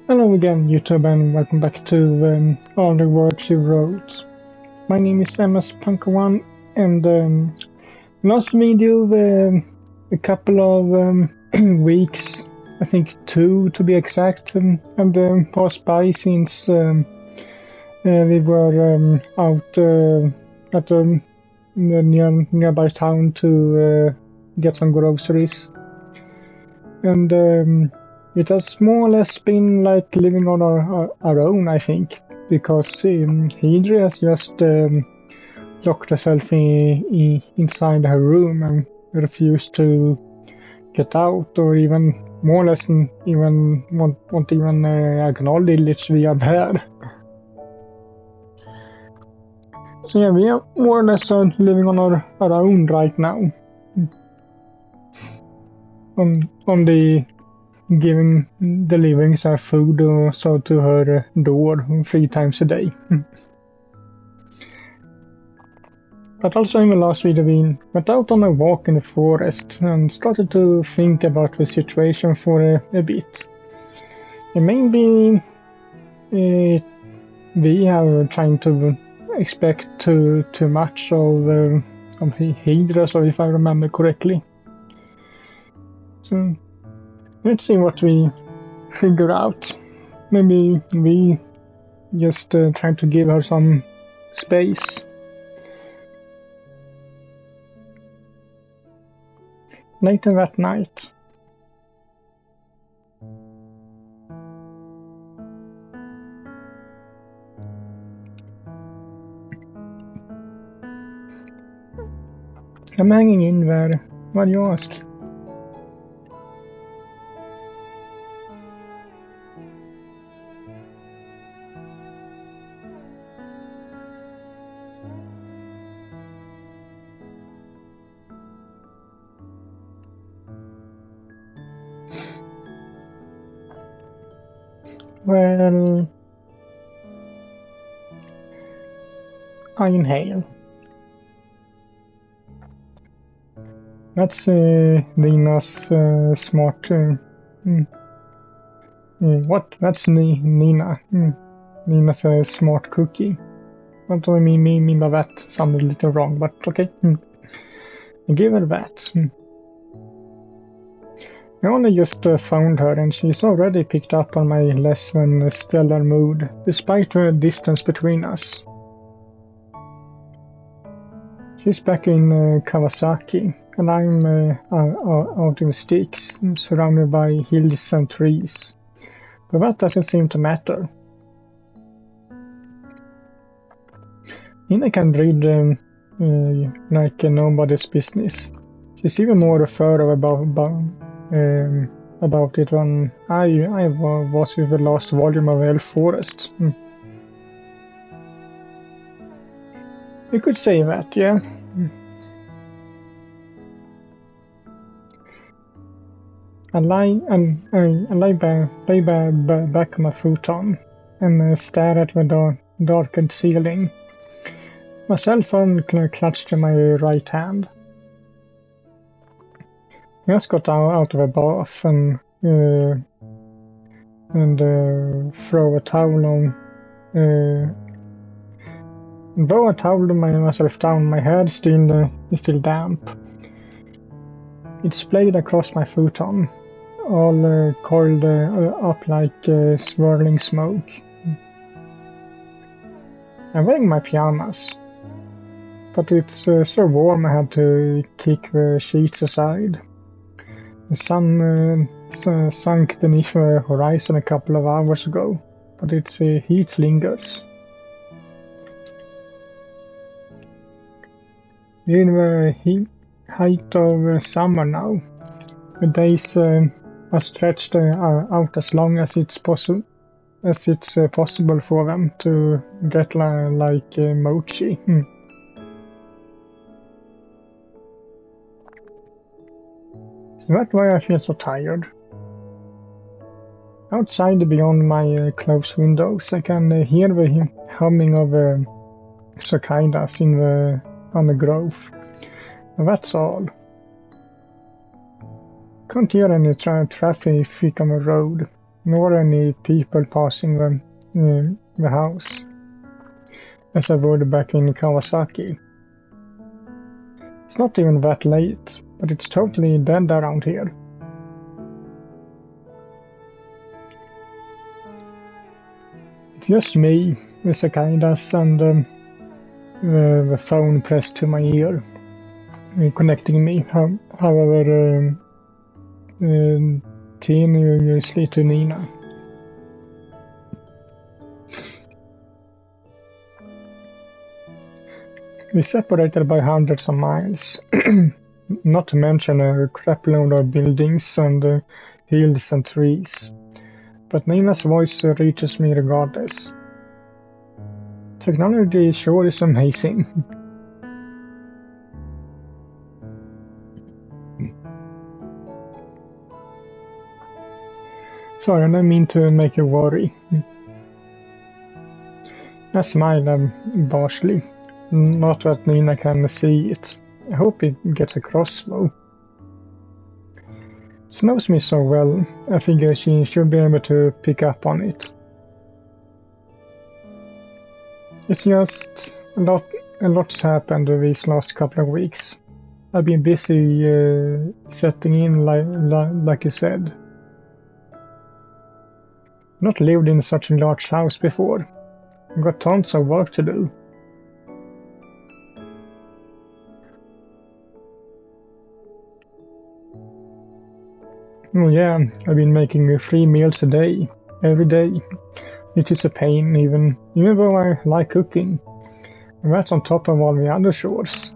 Hello again, YouTube, and welcome back to All the Words You Wrote. My name is MS-Punker1, and last video, a couple of weeks, I think 2 to be exact, had passed by since we were out at the nearby town to get some groceries. And it has more or less been like living on our own, I think, because Hydra has just locked herself inside her room and refused to get out, or even more or less even won't even acknowledge we are there. So yeah, we are more or less living on our own right now. Only delivering our food or so to her door 3 times a day. But also in the last video we went out on a walk in the forest and started to think about the situation for a bit. And maybe we are trying to expect too much of Hydra, so if I remember correctly. So let's see what we figure out. Maybe we just try to give her some space. Later that night. I'm hanging in there. Why do you ask? Well, I inhale. That's Nina's smart. What? That's Nina. Nina's smart cookie. What do I mean by that? Sounded a little wrong, but okay. I give her that. I only just found her, and she's already picked up on my less than stellar mood, despite the distance between us. She's back in Kawasaki, and I'm out in the sticks, surrounded by hills and trees. But that doesn't seem to matter. Nina can read like nobody's business. She's even more thorough about it when I was with the last volume of Elf Forest. You could say that, yeah. I lie back on my futon and stare at the darkened ceiling. My cell phone clutched in my right hand. I just got out of a bath and throw a towel on. Though I toweled myself down, my head is still damp. It splayed across my futon, all coiled up like swirling smoke. I'm wearing my pajamas, but it's so warm I had to kick the sheets aside. The sun sunk beneath the horizon a couple of hours ago, but its heat lingers. We're in the height of summer now. The days are stretched out as long as it's possible for them to get like mochi. Is that why I feel so tired? Outside, beyond my closed windows, I can hear the humming of cicadas on the grove. And that's all. Can't hear any traffic on the road. nor any people passing the house, as I would back in Kawasaki. It's not even that late, but it's totally dead around here. It's just me, the cicadas, and the phone pressed to my ear, connecting me. However, Teen usually to Nina. We separated by hundreds of miles, not to mention a crapload of buildings and hills and trees. But Nina's voice reaches me regardless. Technology sure is amazing. Sorry, I don't mean to make you worry. I smile harshly. Not that Nina can see it. I hope it gets across though. She knows me so well, I figure she should be able to pick up on it. It's just a lot's happened these last couple of weeks. I've been busy setting in like you said. Not lived in such a large house before. Got tons of work to do. Oh yeah, I've been making 3 meals a day, every day, which is a pain even though I like cooking. And that's on top of all the other chores.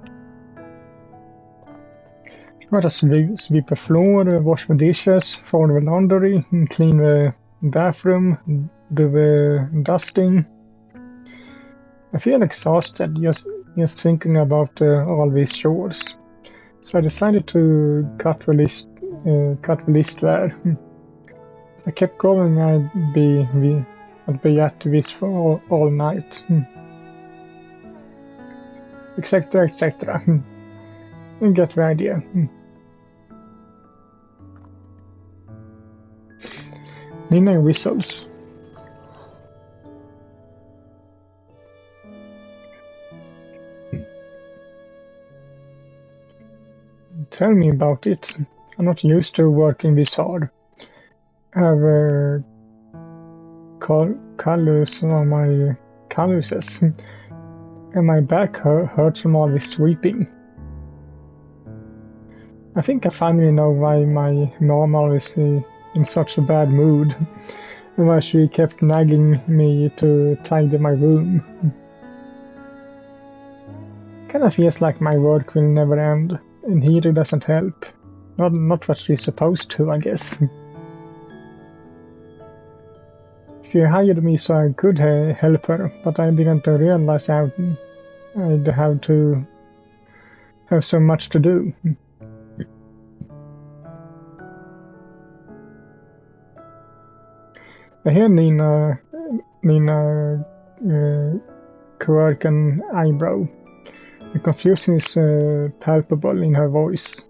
Gotta sweep the floor, wash the dishes, fold the laundry, clean the bathroom, do the dusting. I feel exhausted just thinking about all these chores, so I decided to cut the list there. If I kept going, I'd be at this for all night, etc., etc. You get the idea. Nina whistles. Tell me about it. I'm not used to working this hard. I have callus on my calluses, and my back hurts from all this sweeping. I think I finally know why my mom always in such a bad mood, and why she kept nagging me to tidy my room. Kinda feels like my work will never end, and heater doesn't help. Not what she's supposed to, I guess. She hired me so I could help her, but I didn't realize I'd have to have so much to do. I hear Nina quirk an eyebrow. The confusion is palpable in her voice.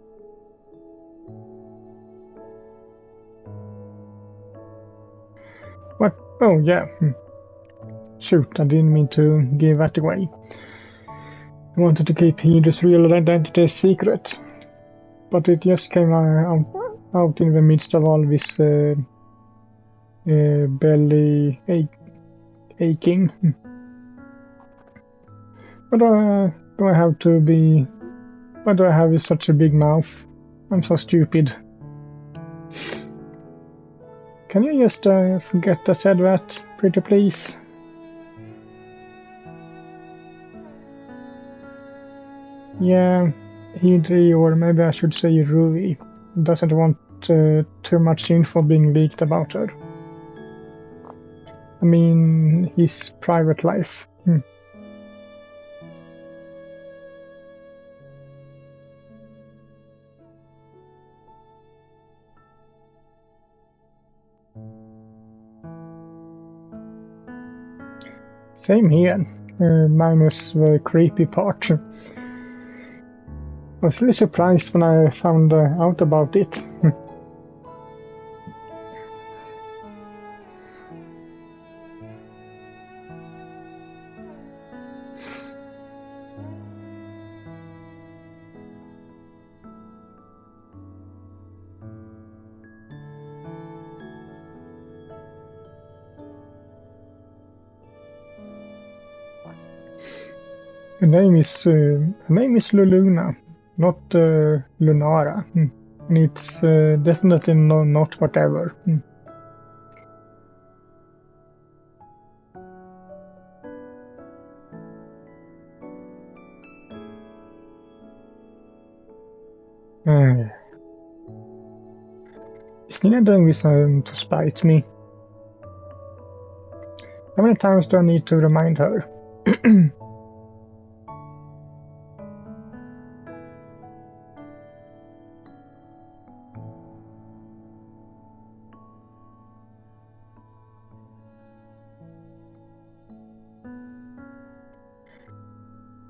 What? Oh, yeah. Shoot, I didn't mean to give that away. I wanted to keep Heidre's real identity a secret, but it just came out in the midst of all this belly aching. Why do I have to be? Why do I have such a big mouth? I'm so stupid. Can you just forget I said that, pretty please? Yeah, Heidre, or maybe I should say Rui, doesn't want too much info being leaked about her. I mean, his private life. Same here, minus the creepy part. I was really surprised when I found out about it. Her name is Luluna, not Lunara. And it's definitely not whatever. Is Nina doing this to spite me? How many times do I need to remind her?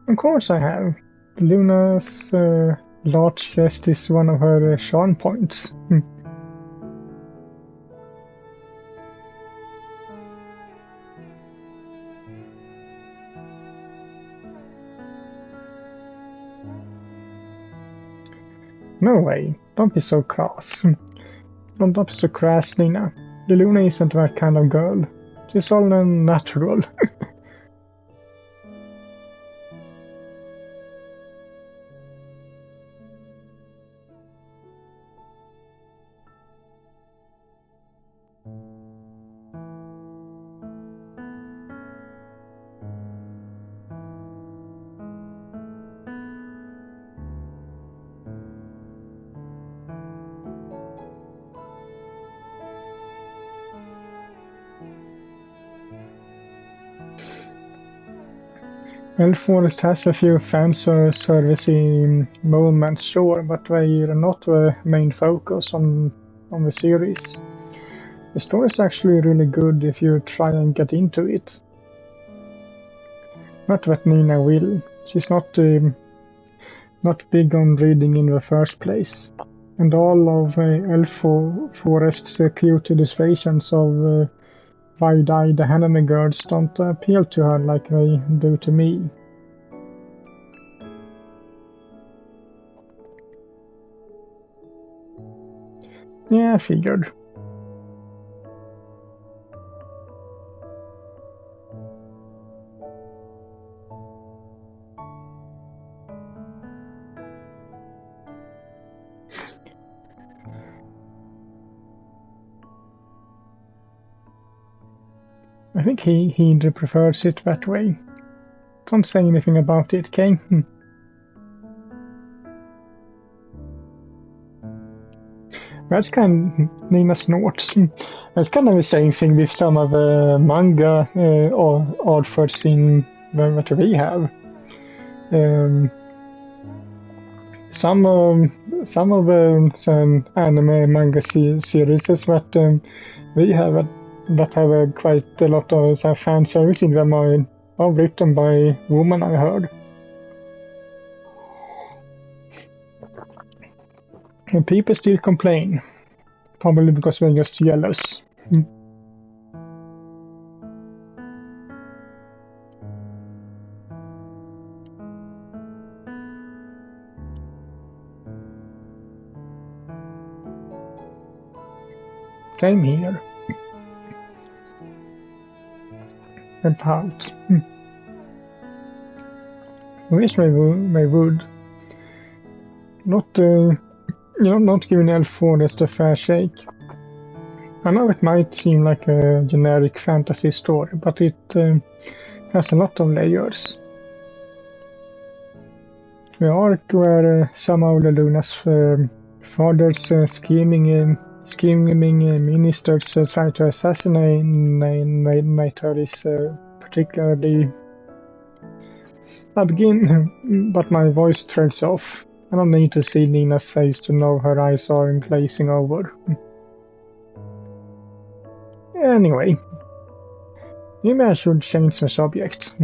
Of course I have. Luna's large chest is one of her charm points. No way, don't be so crass. Don't be so crass, Nina. Luna isn't that kind of girl. She's all natural. Forest has a few fan servicey moments, sure, but they are not the main focus on the series. The story is actually really good if you try and get into it. Not that Nina will. She's not big on reading in the first place. And all of Forest's cute illustrations of wide-eyed anime girls don't appeal to her like they do to me. Yeah, I figured. I think he prefers it that way. Don't say anything about it, okay? That's kind of Nina snorts. That's kind of the same thing with some of the manga authors in that we have. Some of the anime manga series that we have that have quite a lot of fan service in them are written by women, I heard. And people still complain, probably because they're just jealous. Same here. About. I wish they would. Not giving Elf Forest a fair shake. I know it might seem like a generic fantasy story, but it has a lot of layers. The arc where some of Luna's father's scheming ministers try to assassinate her is particularly... I begin, but my voice trails off. I don't need to see Nina's face to know her eyes are glazing over. Anyway, maybe I should change the subject.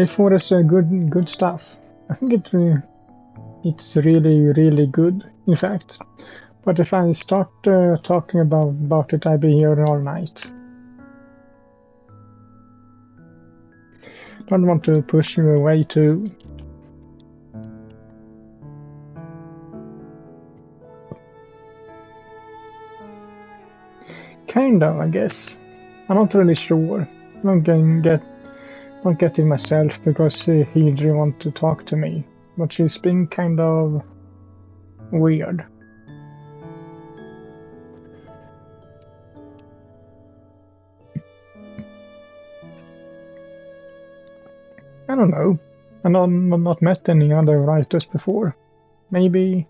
Forest good stuff. I think it's really good, in fact. But if I start talking about it, I'll be here all night. Don't want to push you away too. Kind of, I guess. I'm not really sure. don't get it myself because Hydri want to talk to me, but she's been kind of weird. I don't know. I've not met any other writers before. Maybe...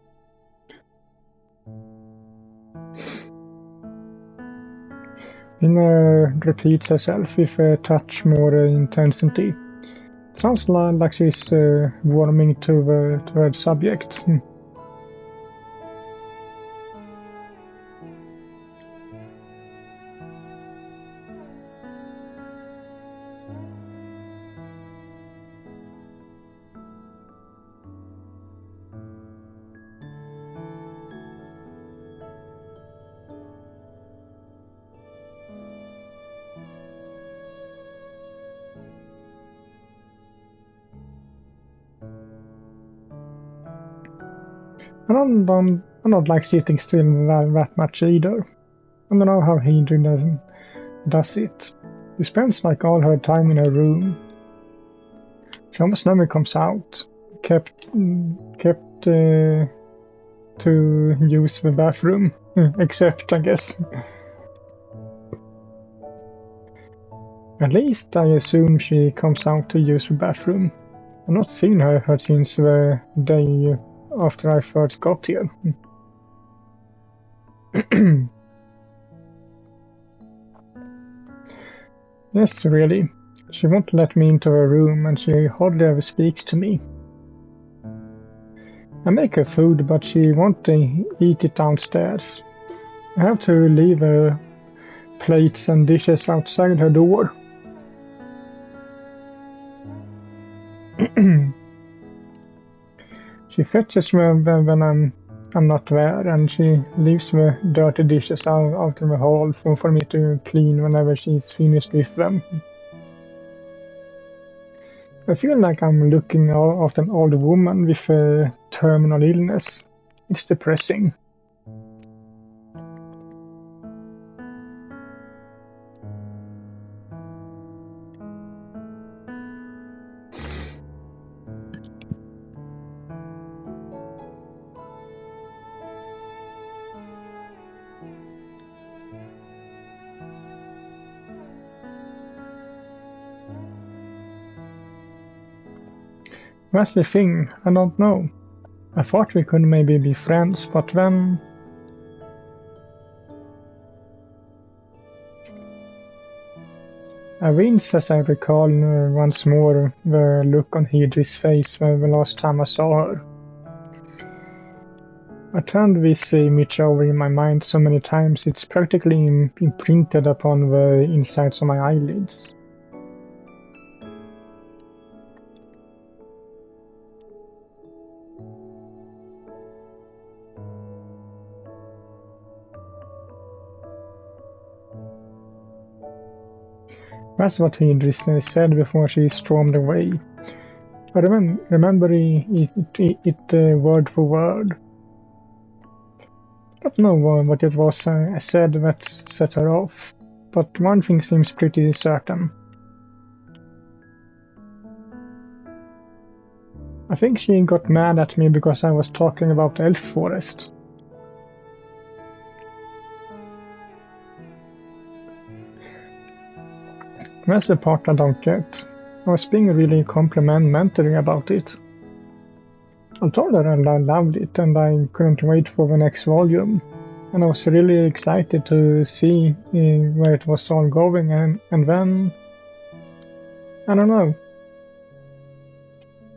Inna repeats herself with a touch more intensity. It sounds like she's warming to her subject. I don't like sitting still that much either. I don't know how Hydri does it. She spends like all her time in her room. She almost never comes out. Kept to use the bathroom, except I guess. At least I assume she comes out to use the bathroom. I've not seen her since the day after I first got here. Yes, really. She won't let me into her room and she hardly ever speaks to me. I make her food, but she won't eat it downstairs. I have to leave her plates and dishes outside her door. She fetches me when I'm not there, and she leaves the dirty dishes out in the hall for me to clean whenever she's finished with them. I feel like I'm looking after an old woman with a terminal illness. It's depressing. That's the thing, I don't know. I thought we could maybe be friends, but then... I wince as I recall once more the look on Hydri's face the last time I saw her. I turned this image over in my mind so many times it's practically imprinted upon the insides of my eyelids. That's what Hydri said before she stormed away. I remember it word for word. I don't know what it was I said that set her off, but one thing seems pretty certain. I think she got mad at me because I was talking about Elf Forest. That's the part I don't get. I was being really complimentary about it. I told her I loved it and I couldn't wait for the next volume. And I was really excited to see where it was all going and then... I don't know.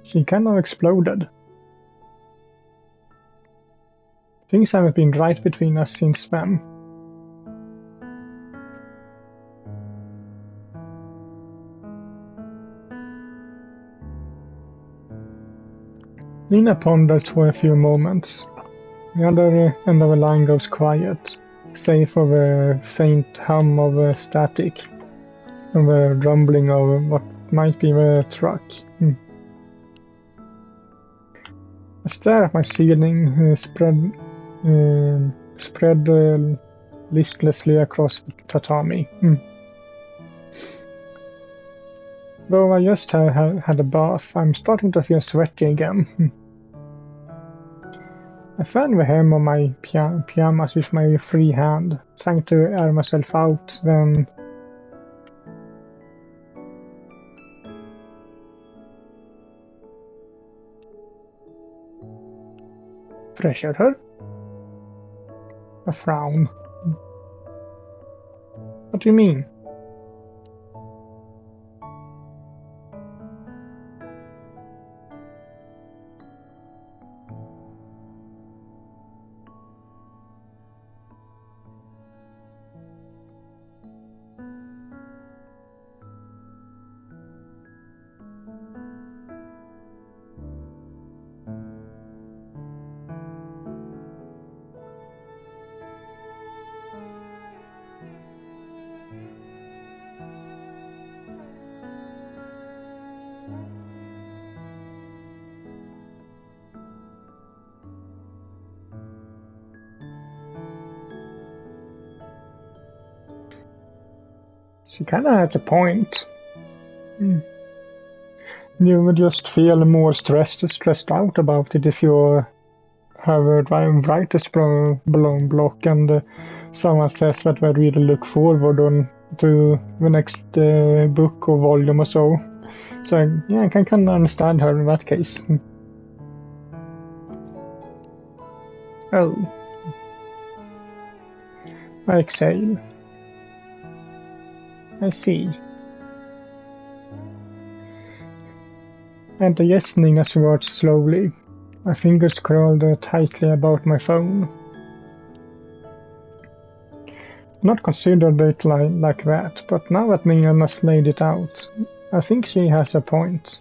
She kind of exploded. Things haven't been right between us since then. Nina ponders for a few moments. The other end of the line goes quiet, save for the faint hum of static and the rumbling of what might be the truck. I stare at my ceiling, spread listlessly across the tatami. Though I just had a bath, I'm starting to feel sweaty again. I found the hem of my pyjamas with my free hand, trying to air myself out, then... pressured her? A frown. What do you mean? She kinda has a point. You would just feel more stressed out about it if you have a writer's block and someone says that they really look forward to the next book or volume or so. So yeah, I can kinda understand her in that case. Oh. I exhale. I see. And listening as words slowly. My fingers curled tightly about my phone. Not considered it like that, but now that Nina has laid it out, I think she has a point.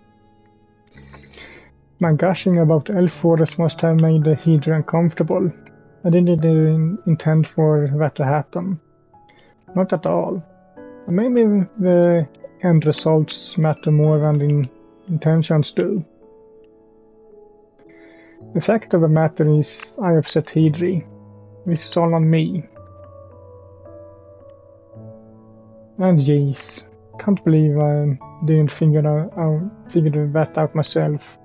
My gushing about elf waters must have made the Hydra uncomfortable. I didn't intend for that to happen. Not at all. Maybe the end results matter more than the intentions do. The fact of the matter is, I upset Hydri. This is all on me. And jeez, can't believe I didn't figure that out myself.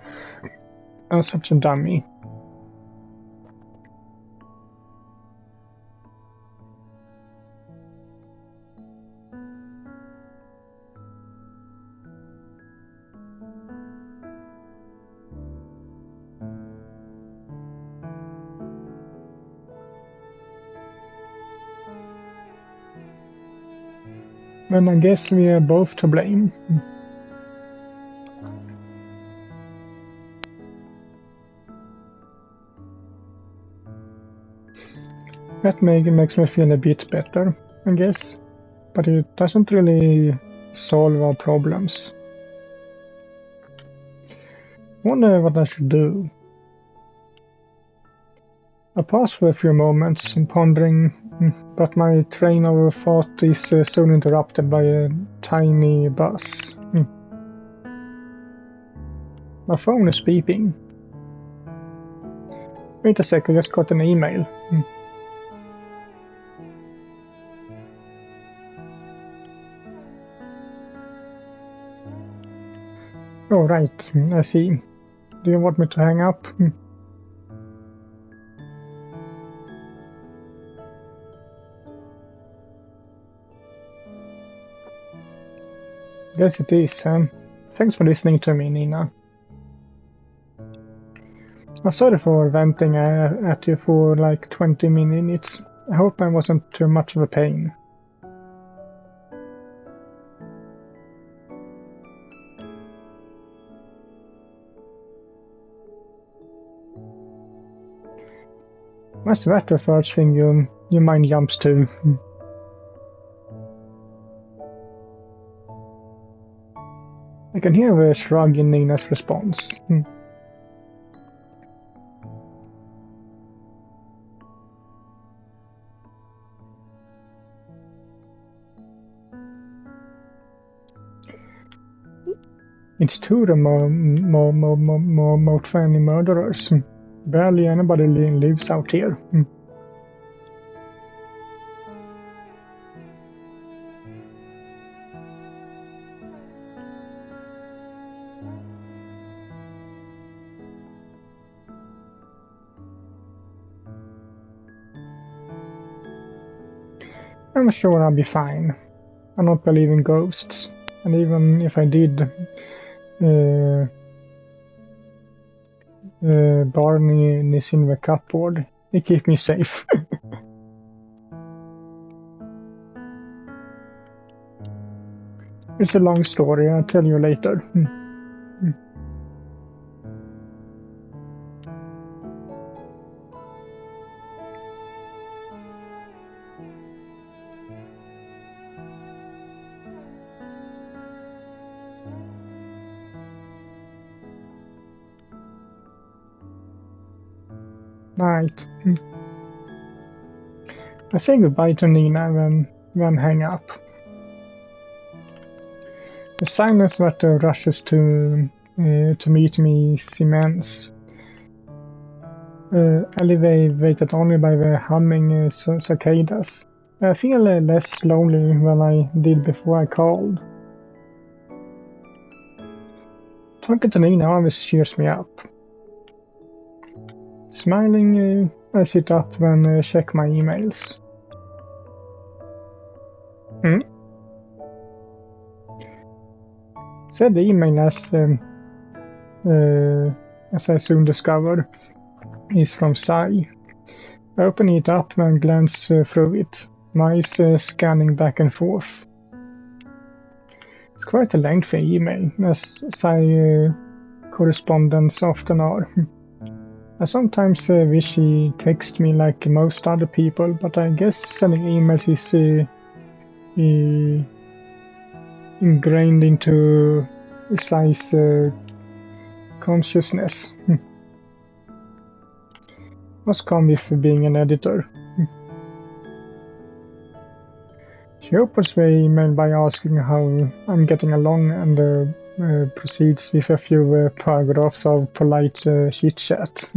I'm such a dummy. And I guess we are both to blame. That makes me feel a bit better, I guess. But it doesn't really solve our problems. Wonder what I should do. I pause for a few moments, pondering, but my train of thought is soon interrupted by a tiny buzz. My phone is beeping. Wait a sec, I just got an email. Oh, right, I see. Do you want me to hang up? Yes, it is. Thanks for listening to me, Nina. I'm sorry for venting at you for like 20 minutes. I hope I wasn't too much of a pain. What's that the first thing your mind jumps to? I can hear a shrug in Nina's response. It's two remote family murderers. Barely anybody lives out here. I'm sure I'll be fine. I don't believe in ghosts, and even if I did, Barney is in the cupboard. They keep me safe. It's a long story, I'll tell you later. Night. I say goodbye to Nina and then hang up. The silence that rushes to meet me is immense, elevated only by the humming cicadas. I feel less lonely than I did before I called. Talking to Nina always cheers me up. Smiling, I sit up and check my emails. Said the email, as I soon discovered, is from Sai. I open it up and glance through it, my eyes scanning back and forth. It's quite a lengthy email, as Sai correspondence often are. I sometimes wish he texts me like most other people, but I guess sending emails is ingrained into Sai's consciousness. Must come with being an editor. She opens the email by asking how I'm getting along and proceeds with a few paragraphs of polite chit-chat.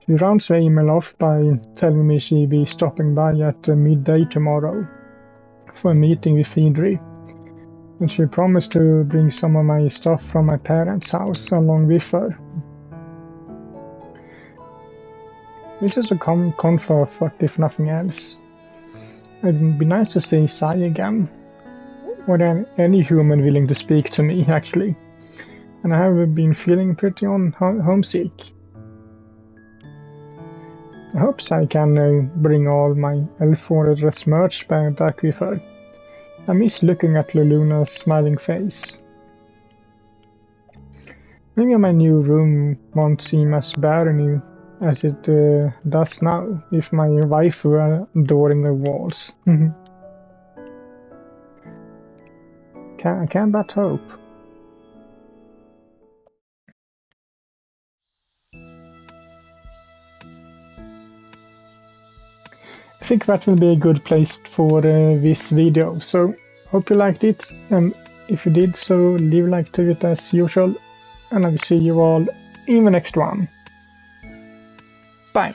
She rounds the email off by telling me she'll be stopping by at midday tomorrow for a meeting with Idri, and she promised to bring some of my stuff from my parents' house along with her. This is a comfort, if nothing else. It'd be nice to see Sai again, or any human willing to speak to me, actually, and I have been feeling pretty homesick. I hope I can bring all my L4 merch back with her. I miss looking at Luluna's smiling face. Maybe my new room won't seem as barren as it does now, if my wife were adoring the walls. Can but hope. I think that will be a good place for this video, so hope you liked it, and if you did so, leave a like to it as usual, and I will see you all in the next one. Bye!